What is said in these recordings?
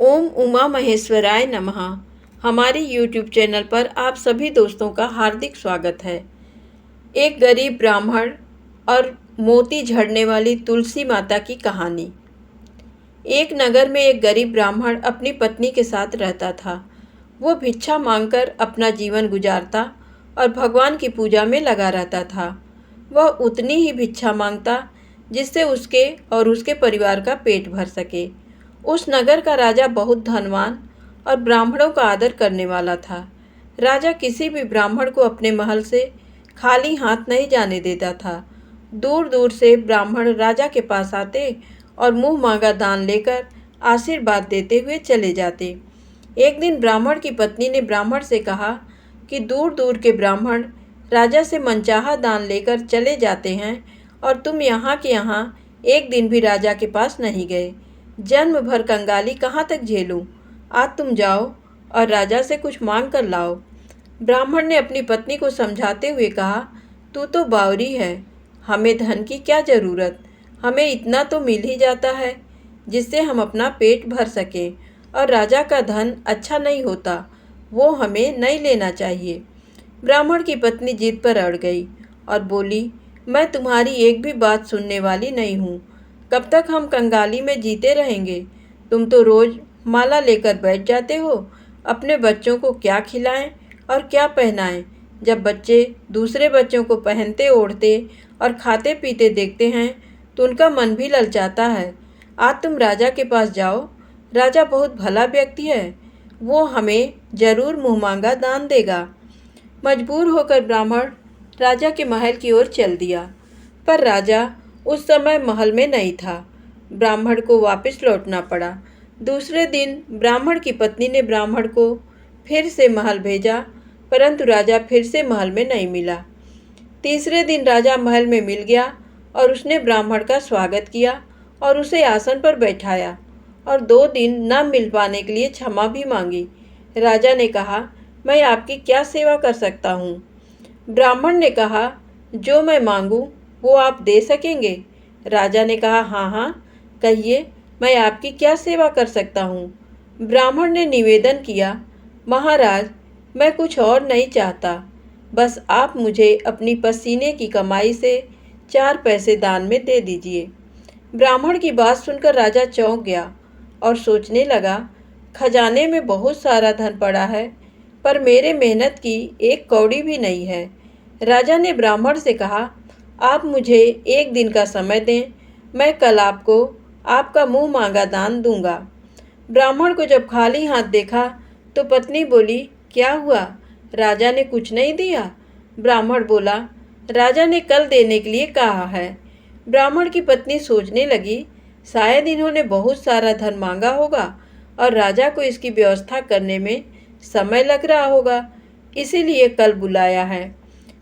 ओम उमा महेश्वराय नमः। हमारी YouTube channel पर आप सभी दोस्तों का हार्दिक स्वागत है। एक गरीब ब्राह्मण और मोती झड़ने वाली तुलसी माता की कहानी। एक नगर में एक गरीब ब्राह्मण अपनी पत्नी के साथ रहता था। वो भिक्षा मांगकर अपना जीवन गुजारता और भगवान की पूजा में लगा रहता था। वह उतनी ही भिक्षा मांगता जिससे उसके और उसके परिवार का पेट भर सके। उस नगर का राजा बहुत धनवान और ब्राह्मणों का आदर करने वाला था। राजा किसी भी ब्राह्मण को अपने महल से खाली हाथ नहीं जाने देता था। दूर दूर से ब्राह्मण राजा के पास आते और मुंह मांगा दान लेकर आशीर्वाद देते हुए चले जाते। एक दिन ब्राह्मण की पत्नी ने ब्राह्मण से कहा कि दूर दूर के ब्राह्मण राजा से मनचाहा दान लेकर चले जाते हैं और तुम यहाँ के यहाँ एक दिन भी राजा के पास नहीं गए। जन्म भर कंगाली कहाँ तक झेलूं? आज तुम जाओ और राजा से कुछ मांग कर लाओ। ब्राह्मण ने अपनी पत्नी को समझाते हुए कहा, तू तो बावरी है, हमें धन की क्या ज़रूरत? हमें इतना तो मिल ही जाता है जिससे हम अपना पेट भर सकें, और राजा का धन अच्छा नहीं होता, वो हमें नहीं लेना चाहिए। ब्राह्मण की पत्नी जिद पर अड़ गई और बोली, मैं तुम्हारी एक भी बात सुनने वाली नहीं हूँ। कब तक हम कंगाली में जीते रहेंगे? तुम तो रोज़ माला लेकर बैठ जाते हो। अपने बच्चों को क्या खिलाएं और क्या पहनाएं? जब बच्चे दूसरे बच्चों को पहनते ओढ़ते और खाते पीते देखते हैं तो उनका मन भी ललचाता है। आज तुम राजा के पास जाओ, राजा बहुत भला व्यक्ति है, वो हमें ज़रूर मुँह मांगा दान देगा। मजबूर होकर ब्राह्मण राजा के महल की ओर चल दिया, पर राजा उस समय महल में नहीं था। ब्राह्मण को वापस लौटना पड़ा। दूसरे दिन ब्राह्मण की पत्नी ने ब्राह्मण को फिर से महल भेजा, परंतु राजा फिर से महल में नहीं मिला। तीसरे दिन राजा महल में मिल गया और उसने ब्राह्मण का स्वागत किया और उसे आसन पर बैठाया और 2 दिन न मिल पाने के लिए क्षमा भी मांगी। राजा ने कहा, मैं आपकी क्या सेवा कर सकता हूँ? ब्राह्मण ने कहा, जो मैं मांगूँ वो आप दे सकेंगे? राजा ने कहा, हाँ हाँ, कहिए, मैं आपकी क्या सेवा कर सकता हूँ? ब्राह्मण ने निवेदन किया, महाराज, मैं कुछ और नहीं चाहता, बस आप मुझे अपनी पसीने की कमाई से 4 पैसे दान में दे दीजिए। ब्राह्मण की बात सुनकर राजा चौंक गया और सोचने लगा, खजाने में बहुत सारा धन पड़ा है, पर मेरे मेहनत की 1 कौड़ी भी नहीं है। राजा ने ब्राह्मण से कहा, आप मुझे 1 दिन का समय दें, मैं कल आपको आपका मुंह मांगा दान दूंगा। ब्राह्मण को जब खाली हाथ देखा तो पत्नी बोली, क्या हुआ? राजा ने कुछ नहीं दिया? ब्राह्मण बोला, राजा ने कल देने के लिए कहा है। ब्राह्मण की पत्नी सोचने लगी, शायद इन्होंने बहुत सारा धन मांगा होगा और राजा को इसकी व्यवस्था करने में समय लग रहा होगा, इसीलिए कल बुलाया है।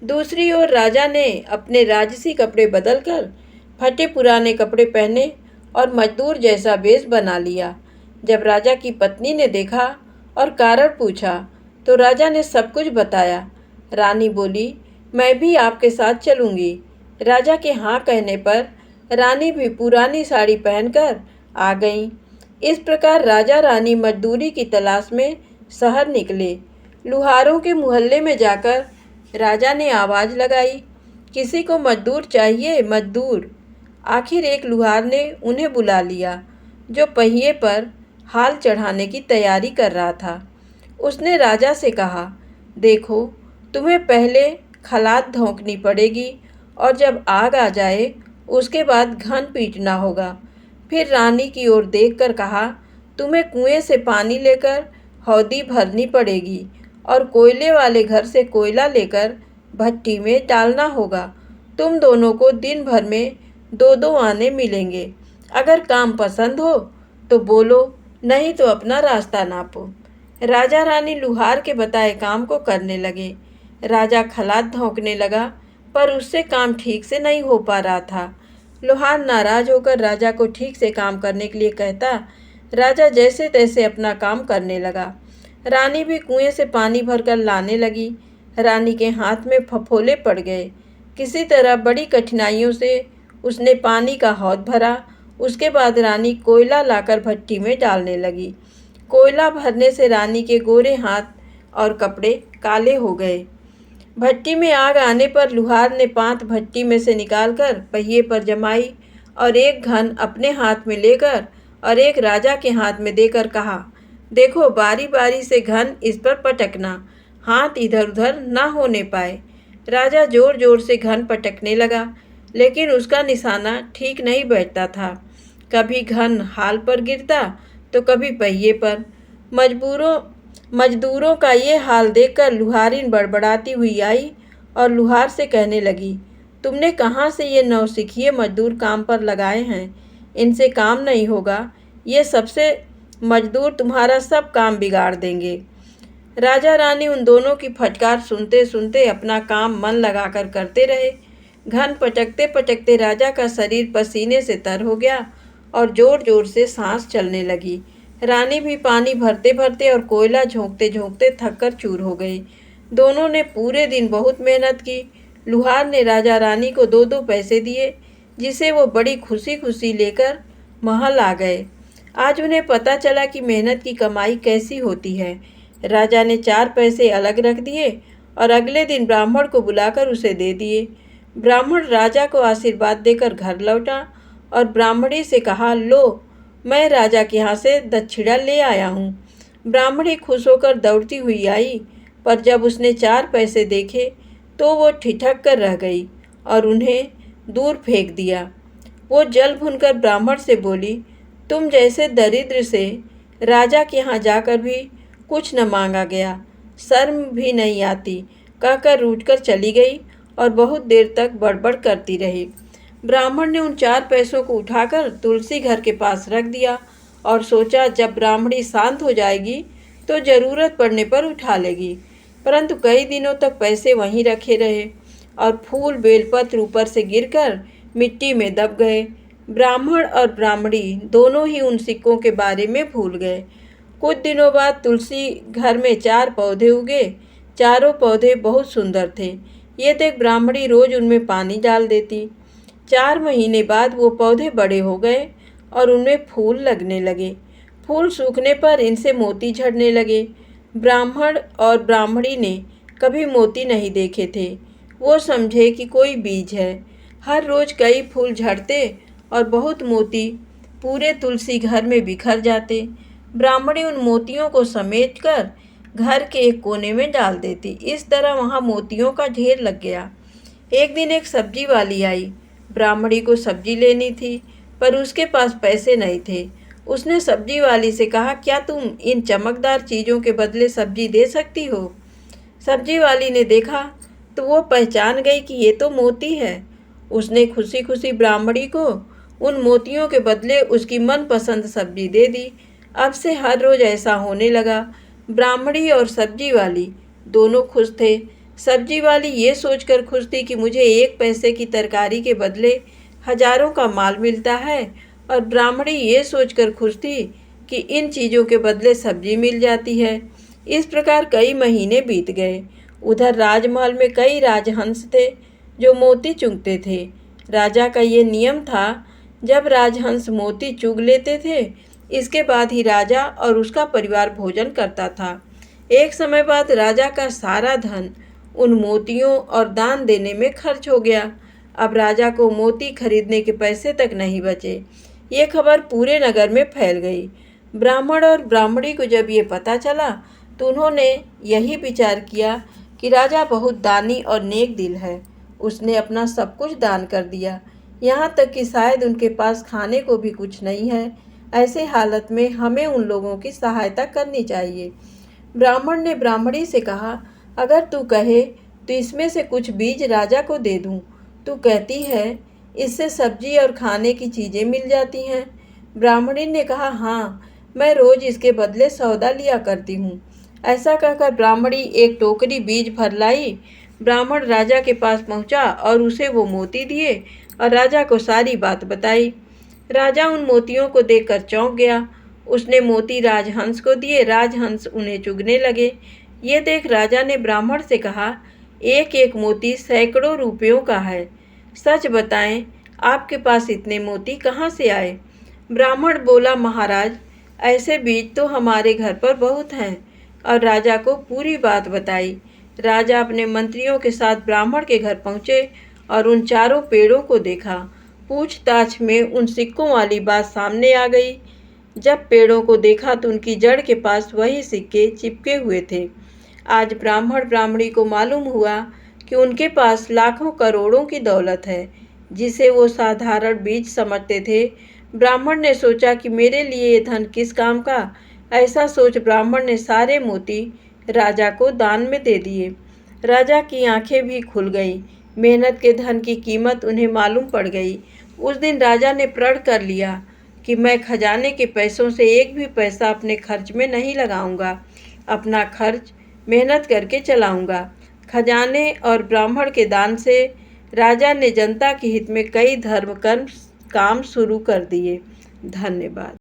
दूसरी ओर राजा ने अपने राजसी कपड़े बदलकर फटे पुराने कपड़े पहने और मजदूर जैसा वेश बना लिया। जब राजा की पत्नी ने देखा और कारण पूछा तो राजा ने सब कुछ बताया। रानी बोली, मैं भी आपके साथ चलूँगी। राजा के हाँ कहने पर रानी भी पुरानी साड़ी पहनकर आ गईं। इस प्रकार राजा रानी मजदूरी की तलाश में शहर निकले। लुहारों के मोहल्ले में जाकर राजा ने आवाज़ लगाई, किसी को मजदूर चाहिए, मजदूर। आखिर एक लुहार ने उन्हें बुला लिया जो पहिए पर हाल चढ़ाने की तैयारी कर रहा था। उसने राजा से कहा, देखो, तुम्हें पहले खलात धोंकनी पड़ेगी और जब आग आ जाए उसके बाद घन पीटना होगा। फिर रानी की ओर देखकर कहा, तुम्हें कुएं से पानी लेकर हौदी भरनी पड़ेगी और कोयले वाले घर से कोयला लेकर भट्टी में डालना होगा। तुम दोनों को दिन भर में 2-2 आने मिलेंगे। अगर काम पसंद हो तो बोलो, नहीं तो अपना रास्ता नापो। राजा रानी लुहार के बताए काम को करने लगे। राजा खलात धोंकने लगा, पर उससे काम ठीक से नहीं हो पा रहा था। लुहार नाराज होकर राजा को ठीक से काम करने के लिए कहता। राजा जैसे तैसे अपना काम करने लगा। रानी भी कुएं से पानी भरकर लाने लगी। रानी के हाथ में फफोले पड़ गए। किसी तरह बड़ी कठिनाइयों से उसने पानी का हौद भरा। उसके बाद रानी कोयला लाकर भट्टी में डालने लगी। कोयला भरने से रानी के गोरे हाथ और कपड़े काले हो गए। भट्टी में आग आने पर लुहार ने पांत भट्टी में से निकालकर पहिए पर जमाई और एक घन अपने हाथ में लेकर और एक राजा के हाथ में देकर कहा, देखो बारी बारी से घन इस पर पटकना, हाथ इधर उधर ना होने पाए। राजा जोर जोर से घन पटकने लगा, लेकिन उसका निशाना ठीक नहीं बैठता था। कभी घन हाल पर गिरता तो कभी पहिए पर। मजदूरों का ये हाल देखकर लुहारिन बड़बड़ाती हुई आई और लुहार से कहने लगी, तुमने कहाँ से ये नौसिखिए मजदूर काम पर लगाए हैं? इनसे काम नहीं होगा, ये सबसे मजदूर तुम्हारा सब काम बिगाड़ देंगे। राजा रानी उन दोनों की फटकार सुनते सुनते अपना काम मन लगाकर करते रहे। घन पटकते पटकते राजा का शरीर पसीने से तर हो गया और जोर जोर से सांस चलने लगी। रानी भी पानी भरते भरते और कोयला झोंकते झोंकते थककर चूर हो गई। दोनों ने पूरे दिन बहुत मेहनत की। लुहार ने राजा रानी को 2-2 पैसे दिए, जिसे वो बड़ी खुशी खुशी लेकर महल आ गए। आज उन्हें पता चला कि मेहनत की कमाई कैसी होती है। राजा ने 4 पैसे अलग रख दिए और अगले दिन ब्राह्मण को बुलाकर उसे दे दिए। ब्राह्मण राजा को आशीर्वाद देकर घर लौटा और ब्राह्मणी से कहा, लो मैं राजा के यहाँ से दक्षिणा ले आया हूँ। ब्राह्मणी खुश होकर दौड़ती हुई आई, पर जब उसने 4 पैसे देखे तो वो ठिठक कर रह गई और उन्हें दूर फेंक दिया। वो जल भूनकर ब्राह्मण से बोली, तुम जैसे दरिद्र से राजा के यहाँ जाकर भी कुछ न मांगा गया, शर्म भी नहीं आती, कहकर रूठकर चली गई और बहुत देर तक बड़बड़ करती रही। ब्राह्मण ने उन 4 पैसों को उठाकर तुलसी घर के पास रख दिया और सोचा जब ब्राह्मणी शांत हो जाएगी तो ज़रूरत पड़ने पर उठा लेगी। परंतु कई दिनों तक पैसे वहीं रखे रहे और फूल बेलपत्र ऊपर से गिरकर मिट्टी में दब गए। ब्राह्मण और ब्राह्मणी दोनों ही उन सिक्कों के बारे में भूल गए। कुछ दिनों बाद तुलसी घर में 4 पौधे उगे। चारों पौधे बहुत सुंदर थे। ये देख ब्राह्मणी रोज उनमें पानी डाल देती। 4 महीने बाद वो पौधे बड़े हो गए और उनमें फूल लगने लगे। फूल सूखने पर इनसे मोती झड़ने लगे। ब्राह्मण और ब्राह्मणी ने कभी मोती नहीं देखे थे। वो समझे कि कोई बीज है। हर रोज कई फूल झड़ते और बहुत मोती पूरे तुलसी घर में बिखर जाते। ब्राह्मणी उन मोतियों को समेटकर घर के एक कोने में डाल देती। इस तरह वहाँ मोतियों का ढेर लग गया। एक दिन एक सब्जी वाली आई। ब्राह्मणी को सब्जी लेनी थी, पर उसके पास पैसे नहीं थे। उसने सब्जी वाली से कहा, क्या तुम इन चमकदार चीज़ों के बदले सब्जी दे सकती हो? सब्जी वाली ने देखा तो वो पहचान गई कि ये तो मोती है। उसने खुशी खुशी ब्राह्मणी को उन मोतियों के बदले उसकी मनपसंद सब्जी दे दी। अब से हर रोज़ ऐसा होने लगा। ब्राह्मणी और सब्जी वाली दोनों खुश थे। सब्जी वाली ये सोचकर खुश थी कि मुझे 1 पैसे की तरकारी के बदले हजारों का माल मिलता है, और ब्राह्मणी ये सोचकर खुश थी कि इन चीज़ों के बदले सब्जी मिल जाती है। इस प्रकार कई महीने बीत गए। उधर राजमहल में कई राजहंस थे जो मोती चुगते थे। राजा का ये नियम था, जब राजहंस मोती चुग लेते थे इसके बाद ही राजा और उसका परिवार भोजन करता था। एक समय बाद राजा का सारा धन उन मोतियों और दान देने में खर्च हो गया। अब राजा को मोती खरीदने के पैसे तक नहीं बचे। ये खबर पूरे नगर में फैल गई। ब्राह्मण और ब्राह्मणी को जब ये पता चला तो उन्होंने यही विचार किया कि राजा बहुत दानी और नेक दिल है। उसने अपना सब कुछ दान कर दिया, यहाँ तक कि शायद उनके पास खाने को भी कुछ नहीं है। ऐसे हालत में हमें उन लोगों की सहायता करनी चाहिए। ब्राह्मण ने ब्राह्मणी से कहा, अगर तू कहे तो इसमें से कुछ बीज राजा को दे दूं। तू कहती है इससे सब्जी और खाने की चीज़ें मिल जाती हैं। ब्राह्मणी ने कहा, हाँ, मैं रोज़ इसके बदले सौदा लिया करती हूँ। ऐसा कहकर ब्राह्मणी एक टोकरी बीज भर लाई। ब्राह्मण राजा के पास पहुँचा और उसे वो मोती दिए और राजा को सारी बात बताई। राजा उन मोतियों को देखकर चौंक गया। उसने मोती राजहंस को दिए। राजहंस उन्हें चुगने लगे। ये देख राजा ने ब्राह्मण से कहा, एक एक मोती सैकड़ों रुपयों का है। सच बताएं, आपके पास इतने मोती कहाँ से आए? ब्राह्मण बोला, महाराज, ऐसे बीज तो हमारे घर पर बहुत हैं। और राजा को पूरी बात बताई। राजा अपने मंत्रियों के साथ ब्राह्मण के घर पहुंचे और उन चारों पेड़ों को देखा। पूछताछ में उन सिक्कों वाली बात सामने आ गई। जब पेड़ों को देखा तो उनकी जड़ के पास वही सिक्के चिपके हुए थे। आज ब्राह्मण ब्राह्मणी को मालूम हुआ कि उनके पास लाखों करोड़ों की दौलत है, जिसे वो साधारण बीज समझते थे। ब्राह्मण ने सोचा कि मेरे लिए ये धन किस काम का। ऐसा सोच ब्राह्मण ने सारे मोती राजा को दान में दे दिए। राजा की आंखें भी खुल गईं। मेहनत के धन की कीमत उन्हें मालूम पड़ गई। उस दिन राजा ने प्रण कर लिया कि मैं खजाने के पैसों से एक भी पैसा अपने खर्च में नहीं लगाऊंगा। अपना खर्च मेहनत करके चलाऊंगा। खजाने और ब्राह्मण के दान से राजा ने जनता के हित में कई धर्म कर्म काम शुरू कर दिए। धन्यवाद।